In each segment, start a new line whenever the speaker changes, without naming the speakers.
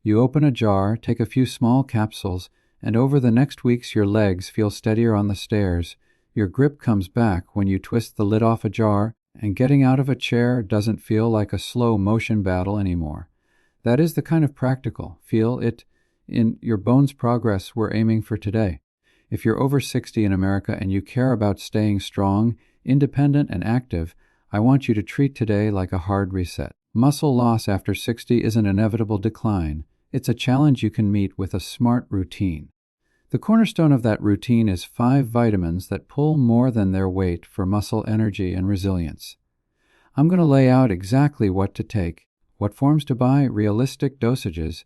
You open a jar, take a few small capsules, and over the next weeks your legs feel steadier on the stairs. Your grip comes back when you twist the lid off a jar, and getting out of a chair doesn't feel like a slow motion battle anymore. That is the kind of practical, feel it in your bones progress we're aiming for today. If you're over 60 in America and you care about staying strong, independent, and active, I want you to treat today like a hard reset. Muscle loss after 60 is an inevitable decline. It's a challenge you can meet with a smart routine. The cornerstone of that routine is 5 vitamins that pull more than their weight for muscle energy and resilience. I'm going to lay out exactly what to take, what forms to buy, realistic dosages,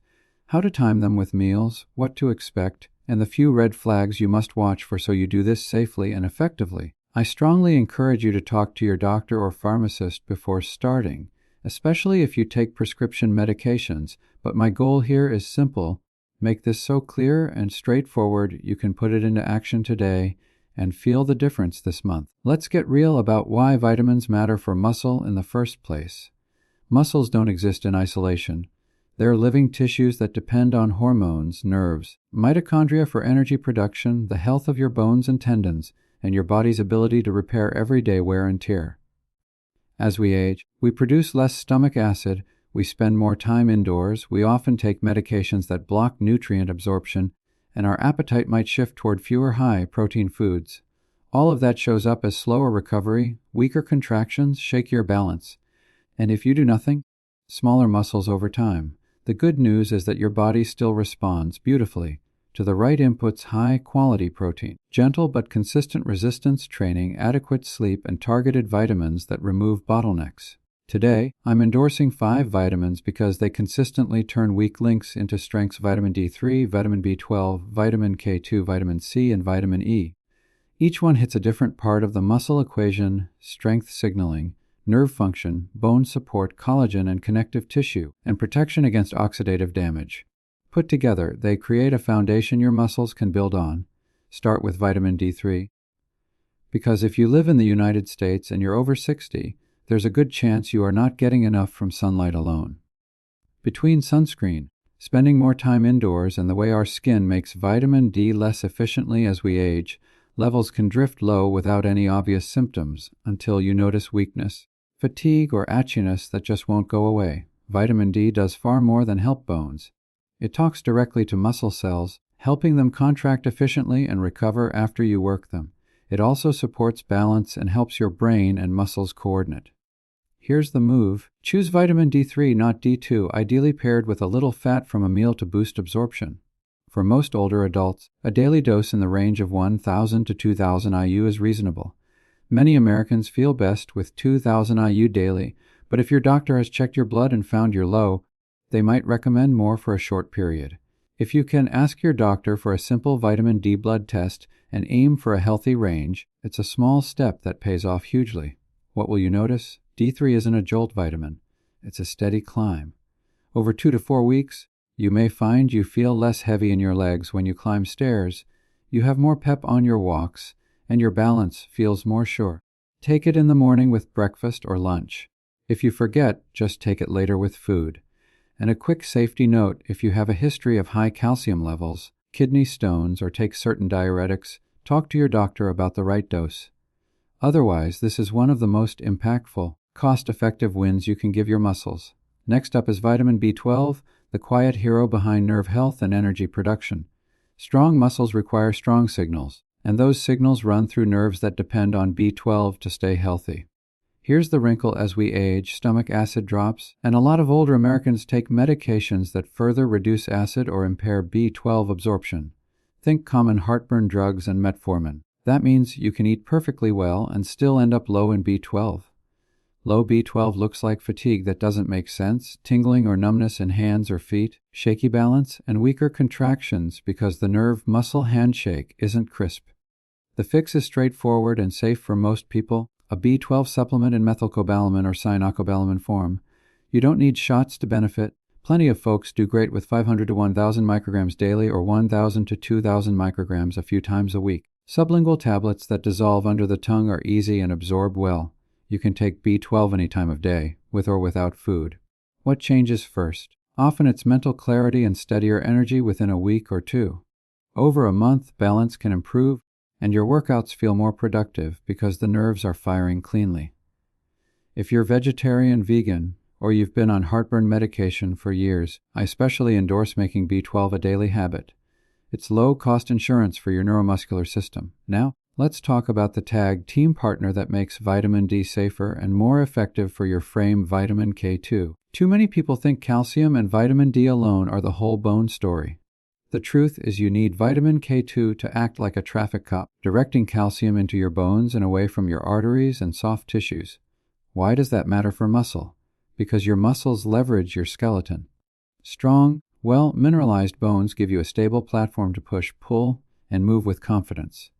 how to time them with meals, what to expect, and the few red flags you must watch for so you do this safely and effectively. I strongly encourage you to talk to your doctor or pharmacist before starting, especially if you take prescription medications, but my goal here is simple. Make this so clear and straightforward you can put it into action today and feel the difference this month. Let's get real about why vitamins matter for muscle in the first place. Muscles don't exist in isolation. They're living tissues that depend on hormones, nerves, mitochondria for energy production, the health of your bones and tendons, and your body's ability to repair everyday wear and tear. As we age, we produce less stomach acid, we spend more time indoors, we often take medications that block nutrient absorption, and our appetite might shift toward fewer high-protein foods. All of that shows up as slower recovery, weaker contractions, shakier balance. And if you do nothing, smaller muscles over time. The good news is that your body still responds beautifully to the right inputs: high-quality protein, gentle but consistent resistance training, adequate sleep, and targeted vitamins that remove bottlenecks. Today, I'm endorsing 5 vitamins because they consistently turn weak links into strengths: vitamin D3, vitamin B12, vitamin K2, vitamin C, and vitamin E. Each one hits a different part of the muscle equation: strength signaling, nerve function, bone support, collagen and connective tissue, and protection against oxidative damage. Put together, they create a foundation your muscles can build on. Start with vitamin D3. Because if you live in the United States and you're over 60, there's a good chance you are not getting enough from sunlight alone. Between sunscreen, spending more time indoors, and the way our skin makes vitamin D less efficiently as we age, levels can drift low without any obvious symptoms until you notice weakness, fatigue, or itchiness that just won't go away. Vitamin D does far more than help bones. It talks directly to muscle cells, helping them contract efficiently and recover after you work them. It also supports balance and helps your brain and muscles coordinate. Here's the move. Choose vitamin D3, not D2, ideally paired with a little fat from a meal to boost absorption. For most older adults, a daily dose in the range of 1,000 to 2,000 IU is reasonable. Many Americans feel best with 2,000 IU daily, but if your doctor has checked your blood and found you're low, they might recommend more for a short period. If you can ask your doctor for a simple vitamin D blood test and aim for a healthy range, it's a small step that pays off hugely. What will you notice? D3 isn't a jolt vitamin. It's a steady climb. Over 2 to 4 weeks, you may find you feel less heavy in your legs when you climb stairs, you have more pep on your walks, and your balance feels more sure. Take it in the morning with breakfast or lunch. If you forget, just take it later with food. And a quick safety note: if you have a history of high calcium levels, kidney stones, or take certain diuretics, talk to your doctor about the right dose. Otherwise, this is one of the most impactful, cost-effective wins you can give your muscles. Next up is vitamin B12, the quiet hero behind nerve health and energy production. Strong muscles require strong signals, and those signals run through nerves that depend on B12 to stay healthy. Here's the wrinkle: as we age, stomach acid drops, and a lot of older Americans take medications that further reduce acid or impair B12 absorption. Think common heartburn drugs and metformin. That means you can eat perfectly well and still end up low in B12. Low B12 looks like fatigue that doesn't make sense, tingling or numbness in hands or feet, shaky balance, and weaker contractions because the nerve-muscle handshake isn't crisp. The fix is straightforward and safe for most people: a B12 supplement in methylcobalamin or cyanocobalamin form. You don't need shots to benefit. Plenty of folks do great with 500 to 1,000 micrograms daily or 1,000 to 2,000 micrograms a few times a week. Sublingual tablets that dissolve under the tongue are easy and absorb well. You can take B12 any time of day, with or without food. What changes first? Often it's mental clarity and steadier energy within a week or two. Over a month, balance can improve, and your workouts feel more productive because the nerves are firing cleanly. If you're vegetarian, vegan, or you've been on heartburn medication for years, I especially endorse making B12 a daily habit. It's low-cost insurance for your neuromuscular system. Now, let's talk about the tag team partner that makes vitamin D safer and more effective for your frame, vitamin K2. Too many people think calcium and vitamin D alone are the whole bone story. The truth is you need vitamin K2 to act like a traffic cop, directing calcium into your bones and away from your arteries and soft tissues. Why does that matter for muscle? Because your muscles leverage your skeleton. Strong, well-mineralized bones give you a stable platform to push, pull, and move with confidence.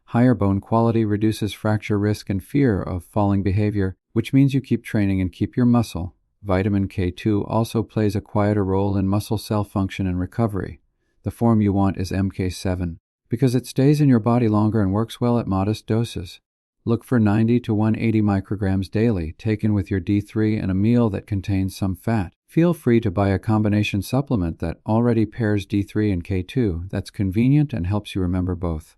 Higher bone quality reduces fracture risk and fear of falling behavior, which means you keep training and keep your muscle. Vitamin K2 also plays a quieter role in muscle cell function and recovery. The form you want is MK7, because it stays in your body longer and works well at modest doses. Look for 90 to 180 micrograms daily, taken with your D3 and a meal that contains some fat. Feel free to buy a combination supplement that already pairs D3 and K2 that's convenient and helps you remember both.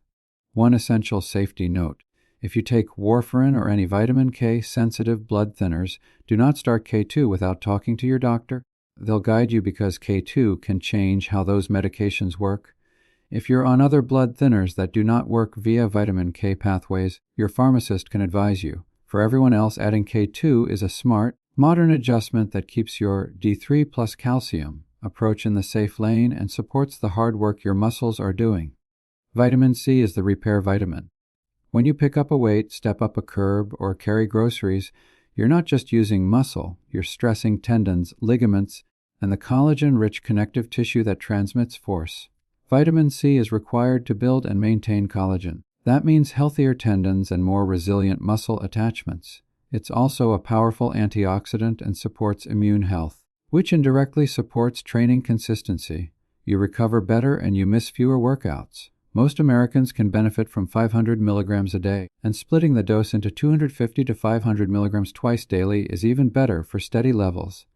One essential safety note. If you take warfarin or any vitamin K-sensitive blood thinners, do not start K2 without talking to your doctor. They'll guide you because K2 can change how those medications work. If you're on other blood thinners that do not work via vitamin K pathways, your pharmacist can advise you. For everyone else, adding K2 is a smart, modern adjustment that keeps your D3 plus calcium approach in the safe lane and supports the hard work your muscles are doing. Vitamin C is the repair vitamin. When you pick up a weight, step up a curb, or carry groceries, you're not just using muscle, you're stressing tendons, ligaments, and the collagen-rich connective tissue that transmits force. Vitamin C is required to build and maintain collagen. That means healthier tendons and more resilient muscle attachments. It's also a powerful antioxidant and supports immune health, which indirectly supports training consistency. You recover better and you miss fewer workouts. Most Americans can benefit from 500 milligrams a day, and splitting the dose into 250 to 500 milligrams twice daily is even better for steady levels.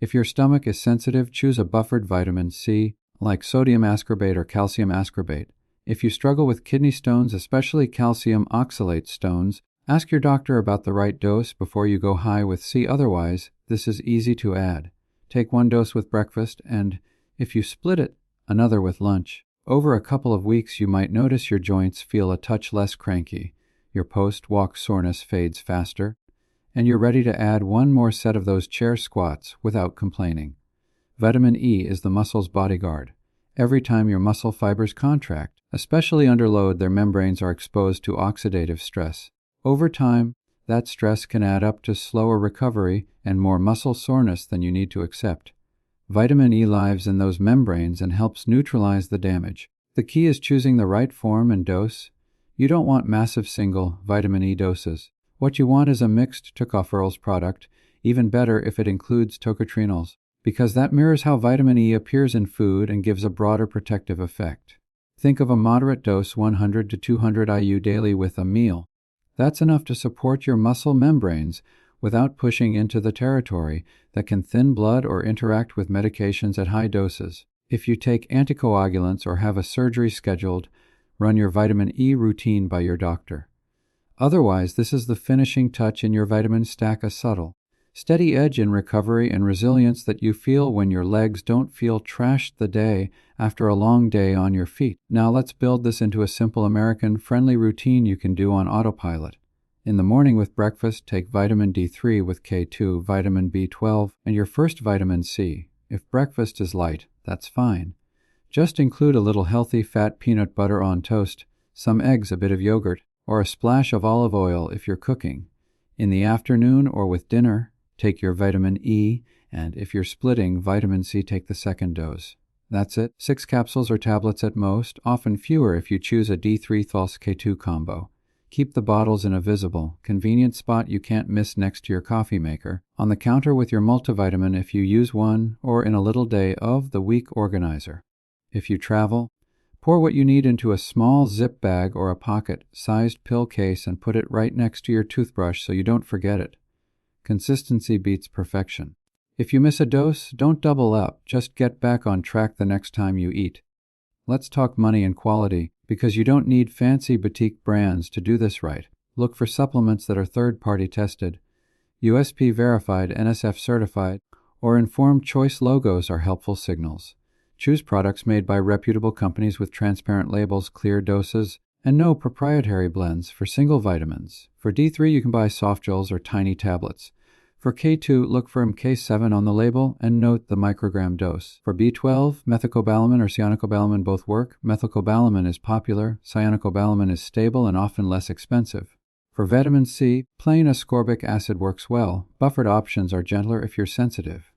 If your stomach is sensitive, choose a buffered vitamin C, like sodium ascorbate or calcium ascorbate. If you struggle with kidney stones, especially calcium oxalate stones, ask your doctor about the right dose before you go high with C. Otherwise, this is easy to add. Take one dose with breakfast, and if you split it, another with lunch. Over a couple of weeks, you might notice your joints feel a touch less cranky, your post-walk soreness fades faster, and you're ready to add one more set of those chair squats without complaining. Vitamin E is the muscle's bodyguard. Every time your muscle fibers contract, especially under load, their membranes are exposed to oxidative stress. Over time, that stress can add up to slower recovery and more muscle soreness than you need to accept. Vitamin E lives in those membranes and helps neutralize the damage. The key is choosing the right form and dose. You don't want massive single vitamin E doses. What you want is a mixed tocopherols product, even better if it includes tocotrienols, because that mirrors how vitamin E appears in food and gives a broader protective effect. Think of a moderate dose, 100 to 200 IU daily with a meal. That's enough to support your muscle membranes without pushing into the territory that can thin blood or interact with medications at high doses. If you take anticoagulants or have a surgery scheduled, run your vitamin E routine by your doctor. Otherwise, this is the finishing touch in your vitamin stack, a subtle, steady edge in recovery and resilience that you feel when your legs don't feel trashed the day after a long day on your feet. Now let's build this into a simple American-friendly routine you can do on autopilot. In the morning with breakfast, take vitamin D3 with K2, vitamin B12, and your first vitamin C. If breakfast is light, that's fine. Just include a little healthy fat peanut butter on toast, some eggs, a bit of yogurt, or a splash of olive oil if you're cooking. In the afternoon or with dinner, take your vitamin E, and if you're splitting vitamin C, take the second dose. That's it. 6 capsules or tablets at most, often fewer if you choose a D3 + K2 combo. Keep the bottles in a visible, convenient spot you can't miss next to your coffee maker, on the counter with your multivitamin if you use one, or in a little day of the week organizer. If you travel, pour what you need into a small zip bag or a pocket-sized pill case and put it right next to your toothbrush so you don't forget it. Consistency beats perfection. If you miss a dose, don't double up, just get back on track the next time you eat. Let's talk money and quality, because you don't need fancy boutique brands to do this right. Look for supplements that are third-party tested, USP verified, NSF certified, or informed choice logos are helpful signals. Choose products made by reputable companies with transparent labels, clear doses, and no proprietary blends for single vitamins. For D3, you can buy soft gels or tiny tablets. For K2, look for MK7 on the label and note the microgram dose. For B12, methylcobalamin or cyanocobalamin both work. Methylcobalamin is popular, cyanocobalamin is stable and often less expensive. For vitamin C, plain ascorbic acid works well. Buffered options are gentler if you're sensitive.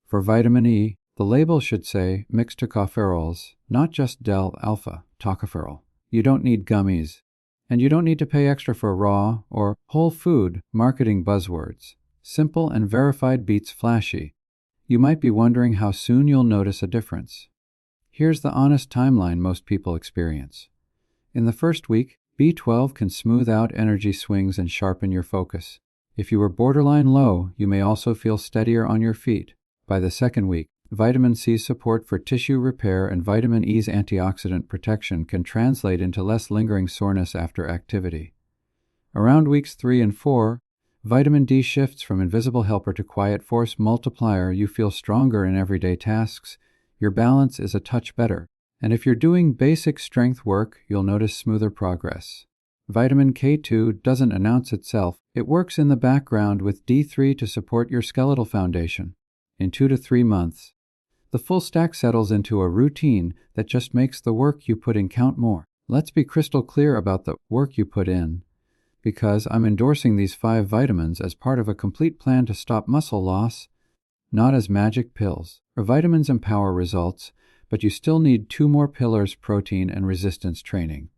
For vitamin E, the label should say mixed tocopherols, not just del-alpha tocopherol. You don't need gummies, and you don't need to pay extra for raw or whole food marketing buzzwords. Simple and verified beats flashy. You might be wondering how soon you'll notice a difference. Here's the honest timeline most people experience. In the first week, B12 can smooth out energy swings and sharpen your focus. If you were borderline low, you may also feel steadier on your feet. By the second week, vitamin C's support for tissue repair and vitamin E's antioxidant protection can translate into less lingering soreness after activity. Around weeks 3 and 4, vitamin D shifts from invisible helper to quiet force multiplier. You feel stronger in everyday tasks. Your balance is a touch better. And if you're doing basic strength work, you'll notice smoother progress. Vitamin K2 doesn't announce itself. It works in the background with D3 to support your skeletal foundation. In 2 to 3 months, the full stack settles into a routine that just makes the work you put in count more. Let's be crystal clear about the work you put in, because I'm endorsing these 5 vitamins as part of a complete plan to stop muscle loss, not as magic pills. Vitamins empower results, but you still need 2 more pillars: protein and resistance training.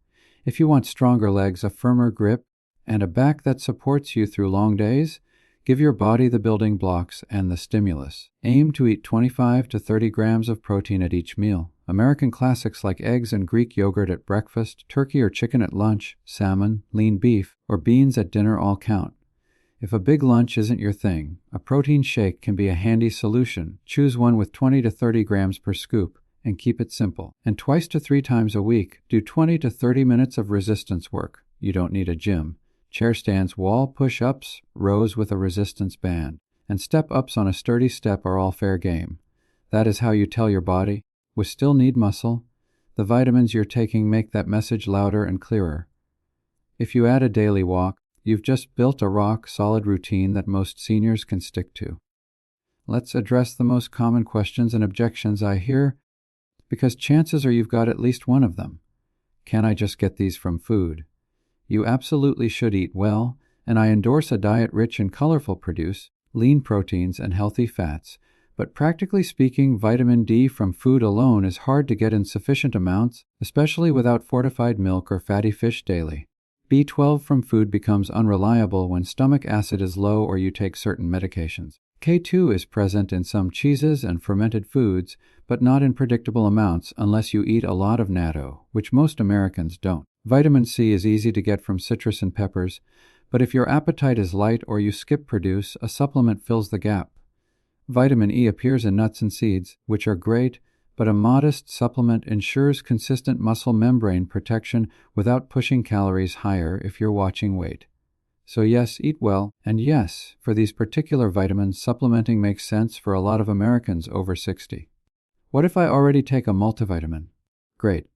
If you want stronger legs, a firmer grip, and a back that supports you through long days, give your body the building blocks and the stimulus. Aim to eat 25 to 30 grams of protein at each meal. American classics like eggs and Greek yogurt at breakfast, turkey or chicken at lunch, salmon, lean beef, or beans at dinner all count. If a big lunch isn't your thing, a protein shake can be a handy solution. Choose one with 20 to 30 grams per scoop and keep it simple. And 2 to 3 times a week, do 20 to 30 minutes of resistance work. You don't need a gym. Chair stands, wall push-ups, rows with a resistance band, and step-ups on a sturdy step are all fair game. That is how you tell your body, we still need muscle. The vitamins you're taking make that message louder and clearer. If you add a daily walk, you've just built a rock-solid routine that most seniors can stick to. Let's address the most common questions and objections I hear, because chances are you've got at least one of them. Can I just get these from food? You absolutely should eat well, and I endorse a diet rich in colorful produce, lean proteins, and healthy fats. But practically speaking, vitamin D from food alone is hard to get in sufficient amounts, especially without fortified milk or fatty fish daily. B12 from food becomes unreliable when stomach acid is low or you take certain medications. K2 is present in some cheeses and fermented foods, but not in predictable amounts unless you eat a lot of natto, which most Americans don't. Vitamin C is easy to get from citrus and peppers, but if your appetite is light or you skip produce, a supplement fills the gap. Vitamin E appears in nuts and seeds, which are great, but a modest supplement ensures consistent muscle membrane protection without pushing calories higher if you're watching weight. So yes, eat well, and yes, for these particular vitamins, supplementing makes sense for a lot of Americans over 60. What if I already take a multivitamin? Great.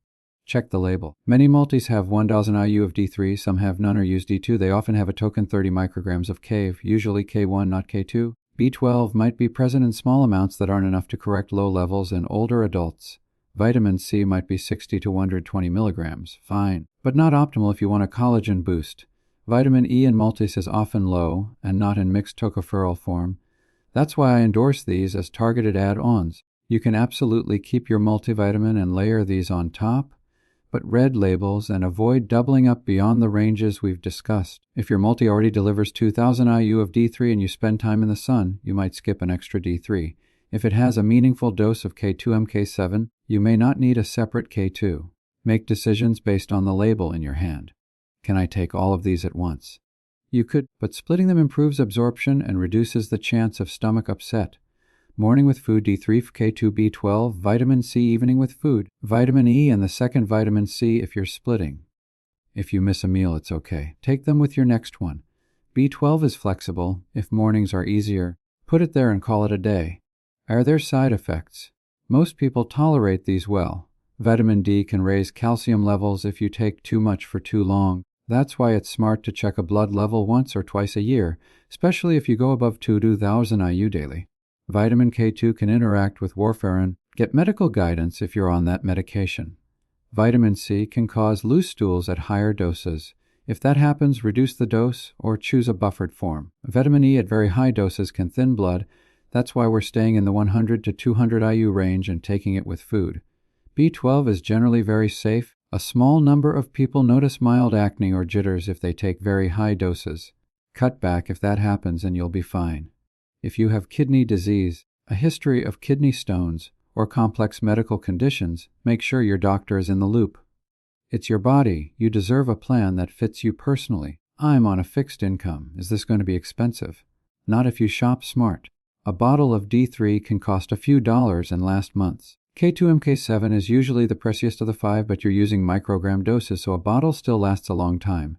Check the label. Many multis have 1,000 IU of D3, some have none or use D2. They often have a token 30 micrograms of K, usually K1, not K2. B12 might be present in small amounts that aren't enough to correct low levels in older adults. Vitamin C might be 60 to 120 milligrams, fine, but not optimal if you want a collagen boost. Vitamin E in multis is often low and not in mixed tocopherol form. That's why I endorse these as targeted add-ons. You can absolutely keep your multivitamin and layer these on top, but read labels and avoid doubling up beyond the ranges we've discussed. If your multi already delivers 2,000 IU of D3 and you spend time in the sun, you might skip an extra D3. If it has a meaningful dose of K2 MK7, you may not need a separate K2. Make decisions based on the label in your hand. Can I take all of these at once? You could, but splitting them improves absorption and reduces the chance of stomach upset. Morning with food D3, K2, B12, vitamin C evening with food, vitamin E and the second vitamin C if you're splitting. If you miss a meal, it's okay. Take them with your next one. B12 is flexible. If mornings are easier, put it there and call it a day. Are there side effects? Most people tolerate these well. Vitamin D can raise calcium levels if you take too much for too long. That's why it's smart to check a blood level once or twice a year, especially if you go above 2,000 IU daily. Vitamin K2 can interact with warfarin. Get medical guidance if you're on that medication. Vitamin C can cause loose stools at higher doses. If that happens, reduce the dose or choose a buffered form. Vitamin E at very high doses can thin blood. That's why we're staying in the 100 to 200 IU range and taking it with food. B12 is generally very safe. A small number of people notice mild acne or jitters if they take very high doses. Cut back if that happens and you'll be fine. If you have kidney disease, a history of kidney stones, or complex medical conditions, make sure your doctor is in the loop. It's your body. You deserve a plan that fits you personally. I'm on a fixed income. Is this going to be expensive? Not if you shop smart. A bottle of D3 can cost a few dollars and last months. K2MK7 is usually the priciest of the five, but you're using microgram doses, so a bottle still lasts a long time.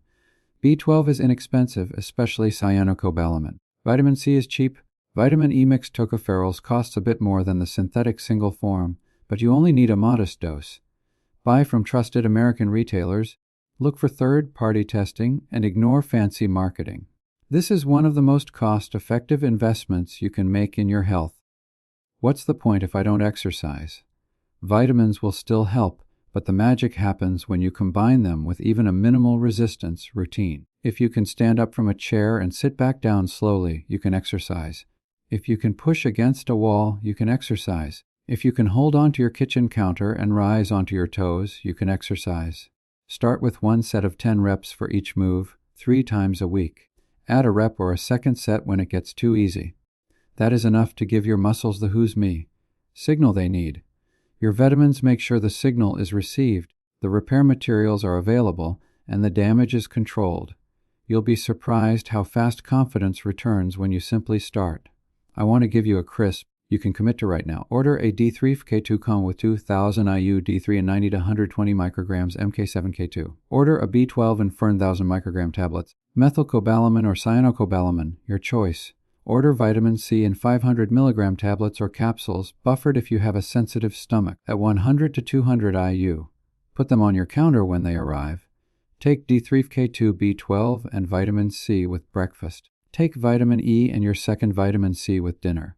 B12 is inexpensive, especially cyanocobalamin. Vitamin C is cheap. Vitamin E mixed tocopherols costs a bit more than the synthetic single form, but you only need a modest dose. Buy from trusted American retailers. Look for third-party testing and ignore fancy marketing. This is one of the most cost-effective investments you can make in your health. What's the point if I don't exercise? Vitamins will still help, but the magic happens when you combine them with even a minimal resistance routine. If you can stand up from a chair and sit back down slowly, you can exercise. If you can push against a wall, you can exercise. If you can hold onto your kitchen counter and rise onto your toes, you can exercise. Start with one set of 10 reps for each move, 3 times a week. Add a rep or a second set when it gets too easy. That is enough to give your muscles the who's me signal they need. Your vitamins make sure the signal is received, the repair materials are available, and the damage is controlled. You'll be surprised how fast confidence returns when you simply start. I want to give you a crisp, you can commit to right now. Order a D3 K2 combo with 2,000 IU D3 and 90 to 120 micrograms MK7K2. Order a B12 and Fern 1,000 microgram tablets. Methylcobalamin or cyanocobalamin, your choice. Order vitamin C in 500 milligram tablets or capsules, buffered if you have a sensitive stomach, at 100 to 200 IU. Put them on your counter when they arrive. Take D3 K2 B12 and vitamin C with breakfast. Take vitamin E and your second vitamin C with dinner.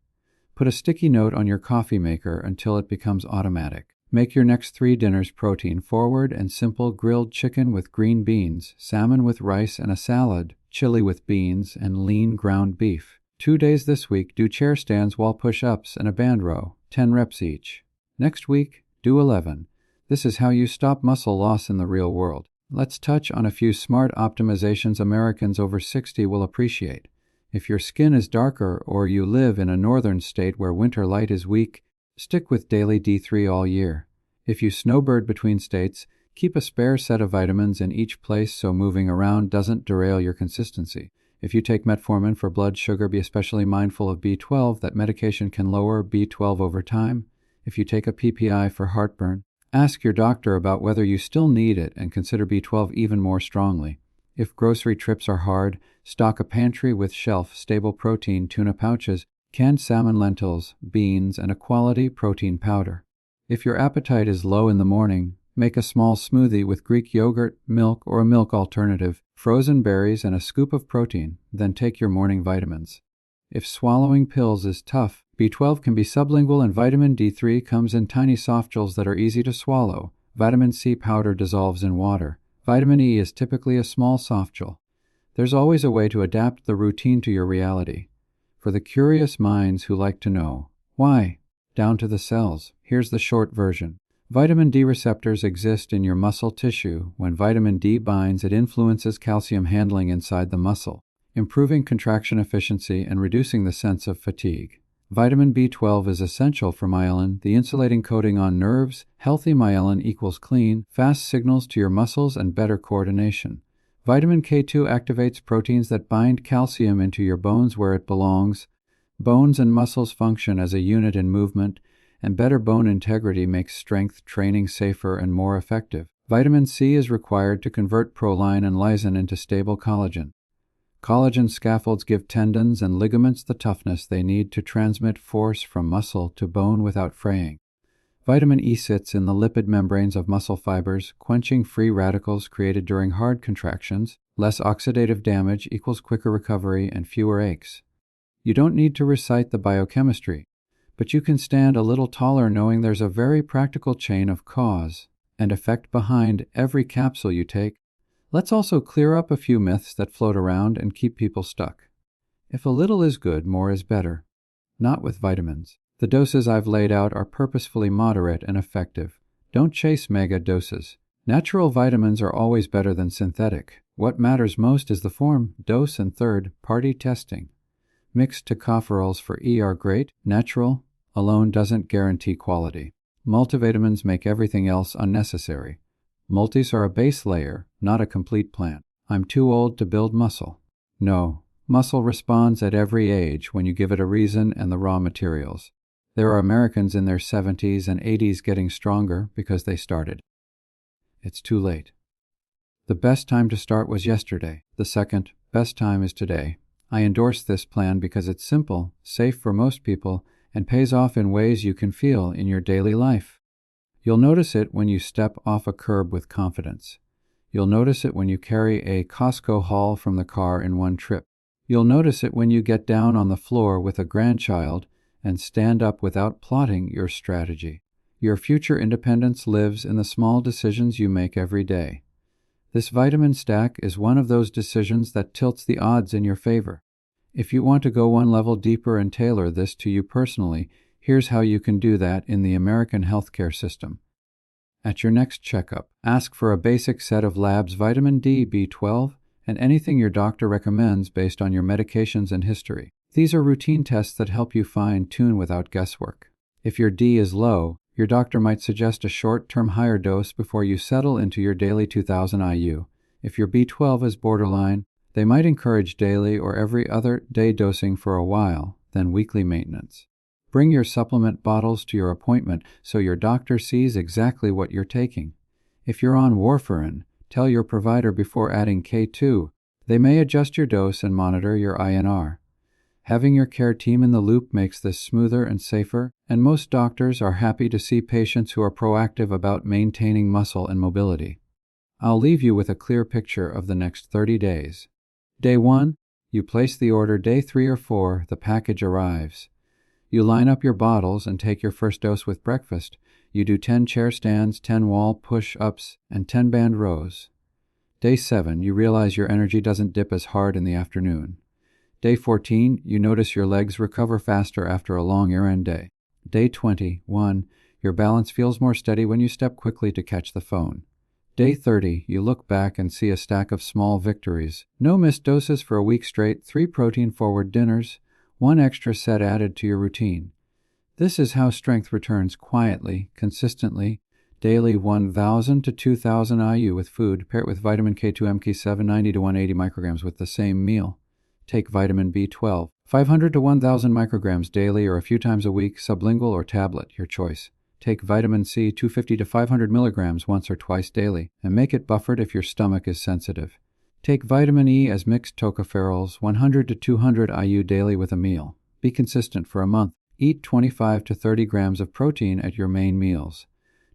Put a sticky note on your coffee maker until it becomes automatic. Make your next 3 dinners protein forward and simple: grilled chicken with green beans, salmon with rice and a salad, chili with beans, and lean ground beef. 2 days this week, do chair stands, wall push-ups, and a band row, 10 reps each. Next week, do 11. This is how you stop muscle loss in the real world. Let's touch on a few smart optimizations Americans over 60 will appreciate. If your skin is darker or you live in a northern state where winter light is weak, stick with daily D3 all year. If you snowbird between states, keep a spare set of vitamins in each place so moving around doesn't derail your consistency. If you take metformin for blood sugar, be especially mindful of B12. That medication can lower B12 over time. If you take a PPI for heartburn, ask your doctor about whether you still need it and consider B12 even more strongly. If grocery trips are hard, stock a pantry with shelf-stable protein tuna pouches, canned salmon, lentils, beans, and a quality protein powder. If your appetite is low in the morning, make a small smoothie with Greek yogurt, milk, or a milk alternative, frozen berries, and a scoop of protein, then take your morning vitamins. If swallowing pills is tough, B12 can be sublingual and vitamin D3 comes in tiny softgels that are easy to swallow. Vitamin C powder dissolves in water. Vitamin E is typically a small softgel. There's always a way to adapt the routine to your reality. For the curious minds who like to know, why? Down to the cells. Here's the short version. Vitamin D receptors exist in your muscle tissue. When vitamin D binds, it influences calcium handling inside the muscle, improving contraction efficiency and reducing the sense of fatigue. Vitamin B12 is essential for myelin, the insulating coating on nerves. Healthy myelin equals clean, fast signals to your muscles and better coordination. Vitamin K2 activates proteins that bind calcium into your bones where it belongs. Bones and muscles function as a unit in movement, and better bone integrity makes strength training safer and more effective. Vitamin C is required to convert proline and lysine into stable collagen. Collagen scaffolds give tendons and ligaments the toughness they need to transmit force from muscle to bone without fraying. Vitamin E sits in the lipid membranes of muscle fibers, quenching free radicals created during hard contractions. Less oxidative damage equals quicker recovery and fewer aches. You don't need to recite the biochemistry, but you can stand a little taller knowing there's a very practical chain of cause and effect behind every capsule you take. Let's also clear up a few myths that float around and keep people stuck. If a little is good, more is better. Not with vitamins. The doses I've laid out are purposefully moderate and effective. Don't chase mega doses. Natural vitamins are always better than synthetic. What matters most is the form, dose, and third-party testing. Mixed tocopherols for E are great. Natural alone doesn't guarantee quality. Multivitamins make everything else unnecessary. Multis are a base layer, not a complete plan. I'm too old to build muscle. No, muscle responds at every age when you give it a reason and the raw materials. There are Americans in their 70s and 80s getting stronger because they started. It's too late. The best time to start was yesterday. The second best time is today. I endorse this plan because it's simple, safe for most people, and pays off in ways you can feel in your daily life. You'll notice it when you step off a curb with confidence. You'll notice it when you carry a Costco haul from the car in one trip. You'll notice it when you get down on the floor with a grandchild and stand up without plotting your strategy. Your future independence lives in the small decisions you make every day. This vitamin stack is one of those decisions that tilts the odds in your favor. If you want to go one level deeper and tailor this to you personally, here's how you can do that in the American healthcare system. At your next checkup, ask for a basic set of labs: vitamin D, B12, and anything your doctor recommends based on your medications and history. These are routine tests that help you fine-tune without guesswork. If your D is low, your doctor might suggest a short-term higher dose before you settle into your daily 2000 IU. If your B12 is borderline, they might encourage daily or every other day dosing for a while, then weekly maintenance. Bring your supplement bottles to your appointment so your doctor sees exactly what you're taking. If you're on warfarin, tell your provider before adding K2. They may adjust your dose and monitor your INR. Having your care team in the loop makes this smoother and safer, and most doctors are happy to see patients who are proactive about maintaining muscle and mobility. I'll leave you with a clear picture of the next 30 days. Day 1, you place the order. Day 3 or 4, the package arrives. You line up your bottles and take your first dose with breakfast. You do 10 chair stands, 10 wall push-ups, and 10 band rows. Day 7, you realize your energy doesn't dip as hard in the afternoon. Day 14, you notice your legs recover faster after a long errand day. Day 21, your balance feels more steady when you step quickly to catch the phone. Day 30, you look back and see a stack of small victories. No missed doses for a week straight, 3 protein-forward dinners, 1 extra set added to your routine. This is how strength returns quietly, consistently, daily 1,000 to 2,000 IU with food. Pair it with vitamin K2 MK 790 to 180 micrograms with the same meal. Take vitamin B12, 500 to 1,000 micrograms daily or a few times a week, sublingual or tablet, your choice. Take vitamin C, 250 to 500 milligrams once or twice daily, and make it buffered if your stomach is sensitive. Take vitamin E as mixed tocopherols, 100 to 200 IU daily with a meal. Be consistent for a month. Eat 25 to 30 grams of protein at your main meals.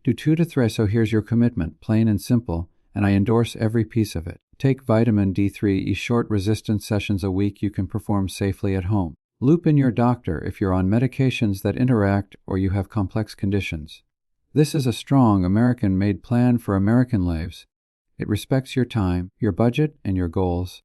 Do 2 to 3, so here's your commitment, plain and simple, and I endorse every piece of it. Take vitamin D3, short resistance sessions a week you can perform safely at home. Loop in your doctor if you're on medications that interact or you have complex conditions. This is a strong American-made plan for American lives. It respects your time, your budget, and your goals.